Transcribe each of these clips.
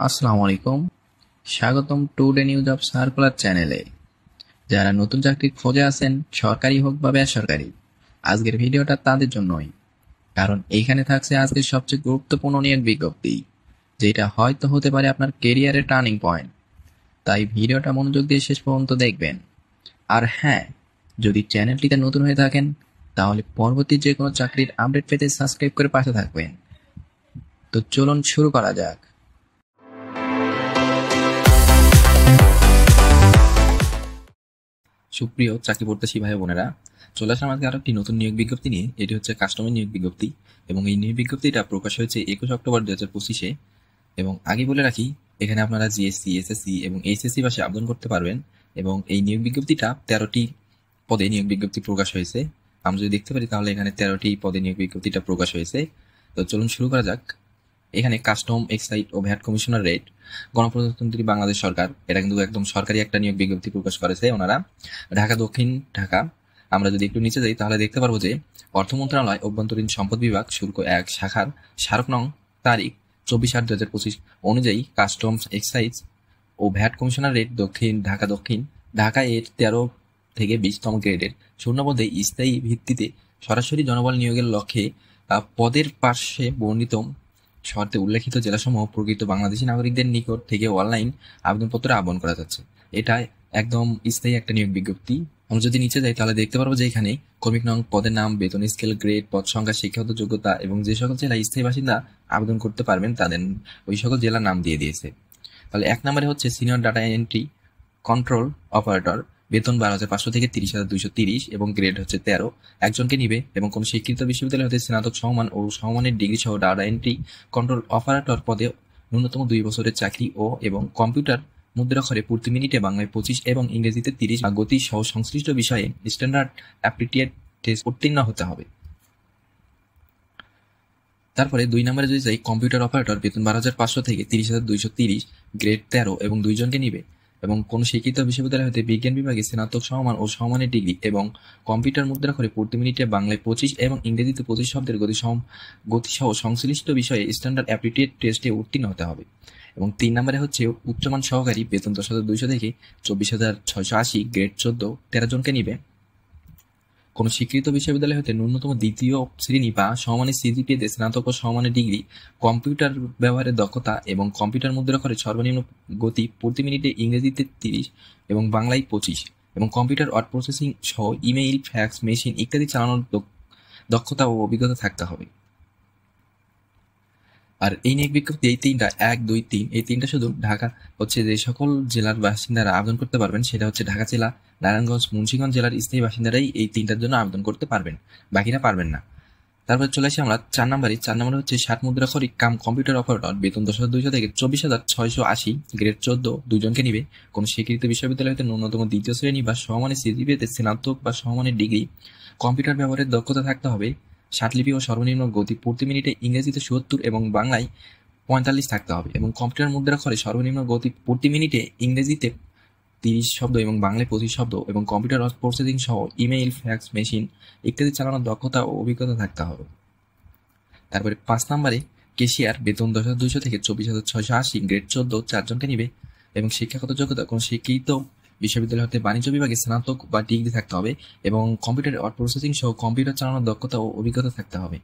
আসসালামু আলাইকুম। স্বাগতম টুডে নিউ জব সার্কুলার চ্যানেলে। যারা নতুন চাকরির খোঁজে আছেন, সরকারি হোক বা বেসরকারি, আজকের ভিডিওটা তাদের জন্যই। কারণ এইখানে থাকছে আজকের সবচেয়ে গুরুত্বপূর্ণ নিয়োগ বিজ্ঞপ্তি, যেটা হয়তো হতে পারে আপনার কেরিয়ারের টার্নিং পয়েন্ট। তাই ভিডিওটা মনোযোগ দিয়ে শেষ পর্যন্ত দেখবেন। আর হ্যাঁ, যদি চ্যানেলটিতে নতুন হয়ে থাকেন, তাহলে পরবর্তী যে কোনো চাকরির আপডেট পেতে সাবস্ক্রাইব করে পাশে থাকবেন। তো চলুন শুরু করা যাক। সুপ্রিয় চাকরি প্রত্যাশী ভাই বোনেরা, চলে আসলাম আজকে আরো একটি নতুন নিয়োগ বিজ্ঞপ্তি নিয়ে। এটি হচ্ছে কাস্টমার নিয়োগ বিজ্ঞপ্তি এবং এই নিয়োগ বিজ্ঞপ্তিটা প্রকাশ হয়েছে 21 অক্টোবর 2025-এ। এবং আগে বলে রাখি, এখানে আপনারা জিএসসি, এসএসসি এবং এইচএসসি পাশে আবেদন করতে পারবেন। এবং এই নিয়োগ বিজ্ঞপ্তিটা 13টি পদে নিয়োগ বিজ্ঞপ্তি প্রকাশ হয়েছে। আমরা যদি দেখতে পারি তাহলে এখানে 13টি পদে নিয়োগ বিজ্ঞপ্তিটা প্রকাশ হয়েছে। তো চলুন শুরু করা যাক। এখানে কাস্টম, এক্সাইজ ও ভ্যাট কমিশনার রেট, গণপ্রজাতন্ত্রী বাংলাদেশ সরকার, এটা কিন্তু একদম সরকারি একটা নিয়োগ বিজ্ঞপ্তি প্রকাশ করেছে ওনারা। ঢাকা দক্ষিণ ঢাকা। আমরা যদি একটু নিচে যাই তাহলে দেখতে পারবো যে অর্থ মন্ত্রণালয়, অভ্যন্তরীণ সম্পদ বিভাগ, শুল্ক 1 শাখার স্মারক নং তারিখ 24/8/2025 অনুযায়ী কাস্টমস, এক্সাইজ ও ভ্যাট কমিশনার রেট ঢাকা দক্ষিণ ঢাকা এর 13 থেকে 20তম গ্রেডের শূন্যপদে স্থায়ী ভিত্তিতে সরাসরি জনবল নিয়োগের লক্ষ্যে পদের পার্শ্বে বর্ণিত শর্তে উল্লেখিত জেলাসমূহ প্রকৃত বাংলাদেশী নাগরিকদের নিকট থেকে অনলাইন আবেদনপত্র আহ্বান করা যাচ্ছে। এটা একদম স্থায়ী একটা নিয়োগ বিজ্ঞপ্তি। আমরা যদি নিচে যাই তাহলে দেখতে পারবো যে এখানে কর্মিক নং, পদের নাম, বেতন স্কেল, গ্রেড, পদ সংখ্যা, শিক্ষাগত যোগ্যতা এবং যে সকল জেলায় স্থায়ী বাসিন্দা আবেদন করতে পারবেন তাদের ওই সকল জেলার নাম দিয়ে দিয়েছে। তাহলে 1 নম্বরে হচ্ছে senior data entry control operator, বেতন 12,500 থেকে 30,230 এবং গ্রেড হচ্ছে 13, একজনকে নিবে এবং কোন স্বীকৃত বিশ্ববিদ্যালয় হতে স্নাতক সমমান ও সমমানের ডিগ্রি সহ ডাটা এন্ট্রি কন্ট্রোল অপারেটর পদে ন্যূনতম 2 বছরের চাকরি ও এবং কম্পিউটার মুদ্রাক্ষরে প্রতি মিনিটে বাংলায় 25 এবং ইংরেজিতে 30 গতি সহ সংশ্লিষ্ট বিষয়ে স্ট্যান্ডার্ড অ্যাপটিটিউড টেস্ট উত্তীর্ণ হতে হবে। তারপরে 2 নম্বরে যদি যাই, কম্পিউটার অপারেটর, বেতন 12,500 থেকে 30,230, গ্রেড 13 এবং 2 জনকে নিবে এবং কোন স্বীকৃত বিশ্ববিদ্যালয় হতে বিজ্ঞান বিভাগে স্নাতক সমমান ও সমমানের ডিগ্রি এবং কম্পিউটার মুদ্রাক্ষরে প্রতি মিনিটে বাংলায় 25 এবং ইংরেজিতে 25 শব্দের গতিসহ সংশ্লিষ্ট বিষয়ে স্ট্যান্ডার্ড অ্যাপটিটিউড টেস্টে উত্তীর্ণ হতে হবে। এবং 3 নম্বরে হচ্ছে উচ্চমান সহকারী, বেতন 10,200 থেকে 24,680, গ্রেড 14, 13 জনকে নিবে। কোন স্বীকৃত বিশ্ববিদ্যালয় হতে ন্যূনতম দ্বিতীয় শ্রেণী বা সমমানের সিজিপিএতে স্নাতক ও সমমানের ডিগ্রি, কম্পিউটার ব্যবহারের দক্ষতা এবং কম্পিউটার মুদ্রাক্ষরের সর্বনিম্ন গতি প্রতি মিনিটে ইংরেজিতে 30 এবং বাংলায় 25 এবং কম্পিউটার ওয়ার্ড প্রসেসিং সহ ইমেইল, ফ্যাক্স মেশিন ইত্যাদি চালানোর দক্ষতা ও অভিজ্ঞতা থাকতে হবে। আর এই নিয়োগ বিজ্ঞপ্তি এই তিনটা 1, 2, 3 এই তিনটা শুধু ঢাকা হচ্ছে যে সকল জেলার বাসিন্দারা আবেদন করতে পারবেন, সেটা হচ্ছে ঢাকা জেলা, নারায়ণগঞ্জ, মুন্সিগঞ্জ জেলার স্থায়ী বাসিন্দারাই এই তিনটার জন্য আবেদন করতে পারবেন, বাকিরা পারবেন না। তারপর চলে আসি আমরা 4 নম্বরে। 4 নম্বরে হচ্ছে 60 মুদ্রাক্ষরিক কাম কম্পিউটার অপারেটর, বেতন 10,200 থেকে 24,680, গ্রেড 14, 2 জনকে নিবে। কোন স্বীকৃত বিশ্ববিদ্যালয় হতে ন্যূনতম দ্বিতীয় শ্রেণী বা সমমানের সিজিপিএতে স্নাতক বা সমমানের ডিগ্রি, কম্পিউটার ব্যবহারের দক্ষতা থাকতে হবে। ষাটলিপি ও সর্বনিম্ন গতি প্রতি মিনিটে ইংরেজিতে 70 এবং বাংলায় 45 থাকতে হবে এবং কম্পিউটার মুদ্রাক্ষরে সর্বনিম্ন গতি প্রতি মিনিটে ইংরেজিতে 30 শব্দ এবং বাংলায় 25 শব্দ এবং কম্পিউটার ওয়ার্ড প্রসেসিং সহ ইমেইল, ফ্যাক্স মেশিন ইত্যাদি চালানোর দক্ষতা ও অভিজ্ঞতা থাকতে হবে। তারপরে 5 নম্বরে কেশিয়ার, বেতন 10,200 থেকে 24,680, গ্রেড 14, 4 জনকে নিবে এবং শিক্ষাগত যোগ্যতা কোন স্বীকৃত বিশ্ববিদ্যালয় হতে বাণিজ্য বিভাগে স্নাতক বা ডিগ্রি থাকতে হবে এবং কম্পিউটার ওয়ার্ড প্রসেসিং সহ কম্পিউটার চালানোর দক্ষতা ও অভিজ্ঞতা থাকতে হবে।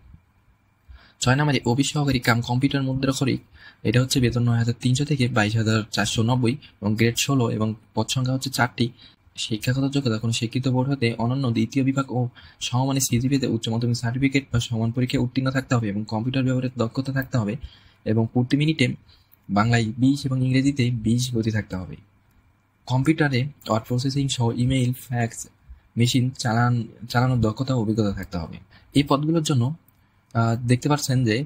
6 নম্বরে অফিস সহকারী কাম কম্পিউটার মুদ্রাক্ষরিক, এটা হচ্ছে বেতন 9,300 থেকে 22,490 এবং গ্রেড 16 এবং পদ সংখ্যা হচ্ছে 4টি। শিক্ষাগত যোগ্যতা কোন স্বীকৃত বোর্ড হতে অনন্য দ্বিতীয় বিভাগ ও সমমানের সিজিপিএতে উচ্চ মাধ্যমিক সার্টিফিকেট বা সমান পরীক্ষায় উত্তীর্ণ থাকতে হবে এবং কম্পিউটার ব্যবহারের দক্ষতা থাকতে হবে এবং প্রতি মিনিটে বাংলায় 20 এবং ইংরেজিতে 20 গতি থাকতে হবে। কম্পিউটারে ওয়ার্ড প্রসেসিং সহ ইমেইল, ফ্যাক্স মেশিন চালানোর দক্ষতা ও অভিজ্ঞতা থাকতে হবে। এই পদগুলোর জন্য দেখতে পাচ্ছেন যে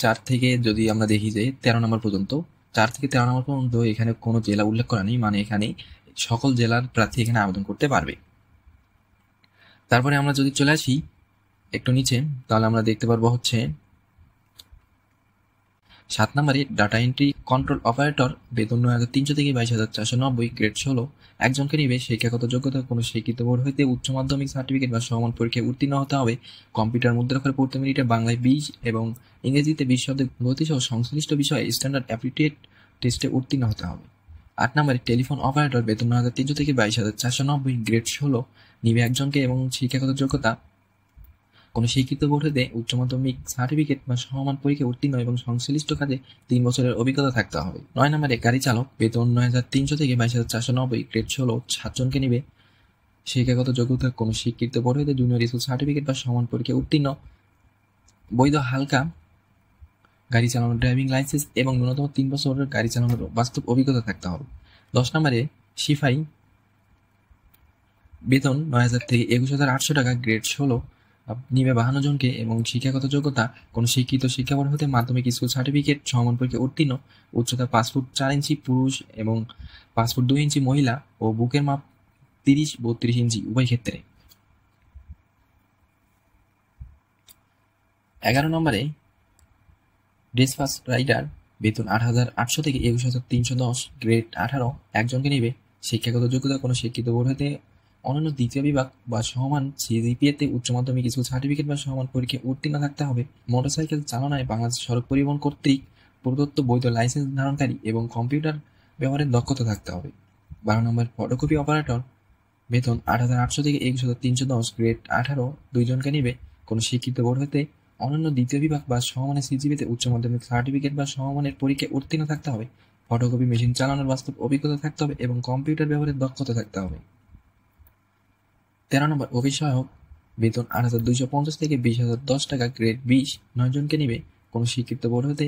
চার থেকে যদি আমরা দেখি যে 13 নম্বর পর্যন্ত, 4 থেকে 13 নম্বর পর্যন্ত এখানে কোনো জেলা উল্লেখ করা নেই, মানে এখানে সকল জেলার প্রার্থী এখানে আবেদন করতে পারবে। তারপরে আমরা যদি চলে আসি একটু নিচে, তাহলে আমরা দেখতে পারবো হচ্ছে 7 নম্বরে ডাটা এন্ট্রি কন্ট্রোল অপারেটর, বেতন 9,300 থেকে 22,490, গ্রেড 16, একজনকে নিবে। শিক্ষাগত যোগ্যতা কোনো স্বীকৃত বোর্ড হইতে উচ্চ মাধ্যমিক সার্টিফিকেট বা সমান পরীক্ষায় উত্তীর্ণ হতে হবে। কম্পিউটার মুদ্রাক্ষরে প্রতি মিনিটে বাংলায় 20 এবং ইংরেজিতে 20 শব্দের গতি সহ সংশ্লিষ্ট বিষয়ে স্ট্যান্ডার্ড অ্যাপটিটিউড টেস্টে উত্তীর্ণ হতে হবে। 8 নম্বরে টেলিফোন অপারেটর, বেতন 9,300 থেকে 22,490, গ্রেড 16, নিবে একজনকে এবং শিক্ষাগত যোগ্যতা কোনো স্বীকৃত বোর্ড হতে উচ্চ মাধ্যমিক সার্টিফিকেট বা সমমান পরীক্ষায় উত্তীর্ণ এবং সংশ্লিষ্ট কাজে 3 বছরের অভিজ্ঞতা থাকতে হবে। 9 নম্বরে গাড়ি চালক, বেতন 9,300 থেকে 22,490, গ্রেড 16, 7 জনকে নিবে। শিক্ষাগত যোগ্যতা কোনো স্বীকৃত বোর্ড হতে জুনিয়র স্কুল সার্টিফিকেট বা সমান পরীক্ষায় উত্তীর্ণ, বৈধ হালকা গাড়ি চালানোর ড্রাইভিং লাইসেন্স এবং ন্যূনতম 3 বছরের গাড়ি চালানোর বাস্তব অভিজ্ঞতা থাকতে হবে। 10 নম্বরে সিপাহি, বেতন 9,000 থেকে 21,800 টাকা, গ্রেড 16, নিবে 52 জনকে এবং শিক্ষাগত যোগ্যতা কোনো স্বীকৃত শিক্ষা বোর্ড হতে মাধ্যমিক স্কুল সার্টিফিকেট, সমান পরীক্ষায় উত্তীর্ণ, উচ্চতা 5 ফুট 4 ইঞ্চি পুরুষ এবং 5 ফুট 2 ইঞ্চি মহিলা ও বুকের মাপ 30-32 ইঞ্চি উভয় ক্ষেত্রে। 11 নম্বরে ডেসপাচ রাইডার, বেতন 8,800 থেকে 21,310, গ্রেড 18, একজনকে নিবে। শিক্ষাগত যোগ্যতা কোনো শিক্ষিত বোর্ড হতে অন্যান্য দ্বিতীয় বিভাগ বা সমান সিজিপিএতে উচ্চ মাধ্যমিক স্কুল সার্টিফিকেট বা সমান পরীক্ষায় উত্তীর্ণ থাকতে হবে। মোটরসাইকেল চালনায় বাংলাদেশ সড়ক পরিবহন কর্তৃক প্রদত্ত বৈধ লাইসেন্স ধারণকারী এবং কম্পিউটার ব্যবহারের দক্ষতা থাকতে হবে। 12 নম্বর ফটোকপি অপারেটর, বেতন 8,800 থেকে 21,310, গ্রেড 18, 2 জনকে নিবে। কোনো শিক্ষিত বোর্ড হতে অন্যান্য দ্বিতীয় বিভাগ বা সমমানের সিজিপিতে উচ্চ মাধ্যমিক সার্টিফিকেট বা সমমানের পরীক্ষায় উত্তীর্ণ থাকতে হবে। ফটোকপি মেশিন চালানোর বাস্তব অভিজ্ঞতা থাকতে হবে এবং কম্পিউটার ব্যবহারের দক্ষতা থাকতে হবে। 13 নম্বর অফিস সহায়ক, বেতন 8,250 থেকে 20,010 টাকা, গ্রেড 20, 9 জনকে নিবে। কোনো স্বীকৃত বোর্ড হতে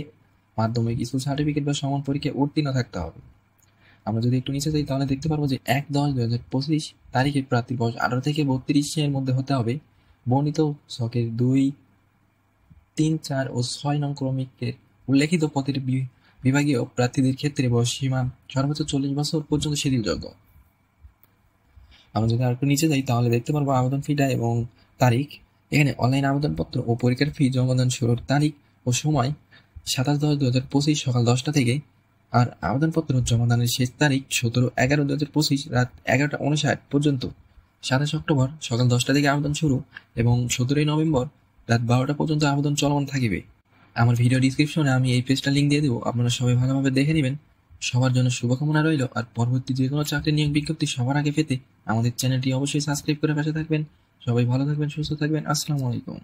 মাধ্যমিক স্কুল সার্টিফিকেট বা সমান পরীক্ষায় উত্তীর্ণ থাকতে হবে। আমরা যদি একটু নিচে যাই তাহলে দেখতে পারবো যে 1/10/2025 তারিখে প্রার্থীর বয়স 18 থেকে 32 এর মধ্যে হতে হবে। বর্ণিত ছকের 2, 3, 4 ও 6 নং ক্রমিকের উল্লেখিত পদের বিভাগীয় প্রার্থীদের ক্ষেত্রে বয়স সীমা সর্বোচ্চ 40 বছর পর্যন্ত শিথিলযোগ্য। আমরা যদি আর একটু নিচে যাই তাহলে দেখতে পারবো আবেদন ফিটা এবং তারিখ। এখানে অনলাইন আবেদনপত্র ও পরীক্ষার ফি জমাদান শুরুর তারিখ ও সময় 27/10/2025 সকাল 10টা থেকে, আর আবেদনপত্র জমাদানের শেষ তারিখ 17/11/2025 রাত 11:59 পর্যন্ত। 27 অক্টোবর সকাল 10টা থেকে আবেদন শুরু এবং 17 নভেম্বর রাত 12টা পর্যন্ত আবেদন চলমান থাকিবে। আমার ভিডিও ডিসক্রিপশনে আমি এই পেজটা লিঙ্ক দিয়ে দেবো, আপনারা সবাই ভালোভাবে দেখে নেবেন। সবার জন্য শুভকামনা রইল। আর পরবর্তী যে কোনো চাকরি নিয়োগ বিজ্ঞপ্তি সবার আগে পেতে আমাদের চ্যানেলটি অবশ্যই সাবস্ক্রাইব করে পাশে থাকবেন। সবাই ভালো থাকবেন, সুস্থ থাকবেন। আসসালামু আলাইকুম।